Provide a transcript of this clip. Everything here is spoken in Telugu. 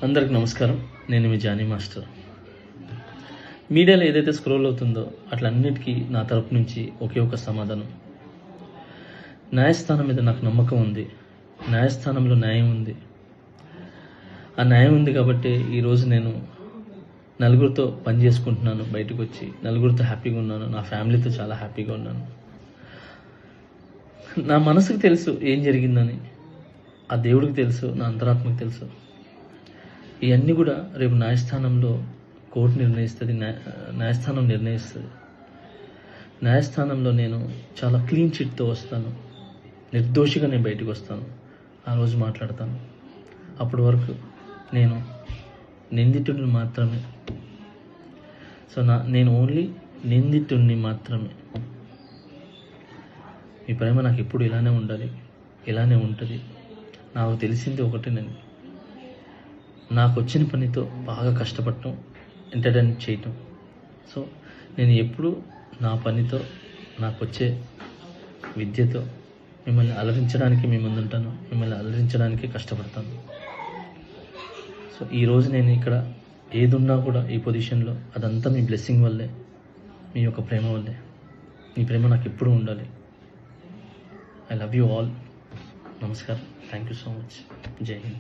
అందరికి నమస్కారం. నేను మీ జానీ మాస్టర్. మీడియాలో ఏదైతే స్క్రోల్ అవుతుందో అట్లన్నిటికీ నా తరపు నుంచి ఒకే ఒక సమాధానం. న్యాయస్థానం మీద నాకు నమ్మకం ఉంది. న్యాయస్థానంలో న్యాయం ఉంది. ఆ న్యాయం ఉంది కాబట్టి ఈరోజు నేను నలుగురితో పని చేసుకుంటున్నాను. బయటకు వచ్చి నలుగురితో హ్యాపీగా ఉన్నాను. నా ఫ్యామిలీతో చాలా హ్యాపీగా ఉన్నాను. నా మనసుకు తెలుసు ఏం జరిగిందని. ఆ దేవుడికి తెలుసు, నా అంతరాత్మకు తెలుసు. ఇవన్నీ కూడా రేపు న్యాయస్థానంలో కోర్టు నిర్ణయిస్తుంది, న్యాయస్థానం నిర్ణయిస్తుంది. న్యాయస్థానంలో నేను చాలా క్లీన్ చిట్తో వస్తాను. నిర్దోషిగా నేను బయటకు వస్తాను. ఆ రోజు మాట్లాడతాను. అప్పటి వరకు నేను నిందితుడిని మాత్రమే. నేను ఓన్లీ నిందితుడిని మాత్రమే. మీ ప్రేమ నాకు ఎప్పుడు ఇలానే ఉండాలి, ఇలానే ఉంటుంది. నాకు తెలిసింది ఒకటేనండి, నాకు వచ్చిన పనితో బాగా కష్టపడటం, ఎంటర్టైన్ చేయటం. నేను ఎప్పుడు నా పనితో, నాకు వచ్చే విద్యతో మిమ్మల్ని అలరించడానికి మీ ముందుంటాను. మిమ్మల్ని అలరించడానికి కష్టపడతాను. ఈరోజు నేను ఇక్కడ ఏదున్నా కూడా ఈ పొజిషన్లో అదంతా మీ బ్లెస్సింగ్ వల్లే, మీ యొక్క ప్రేమ వల్లే. మీ ప్రేమ నాకు ఎప్పుడూ ఉండాలి. I love you all. నమస్కారం. Thank you so much. Jai Hind.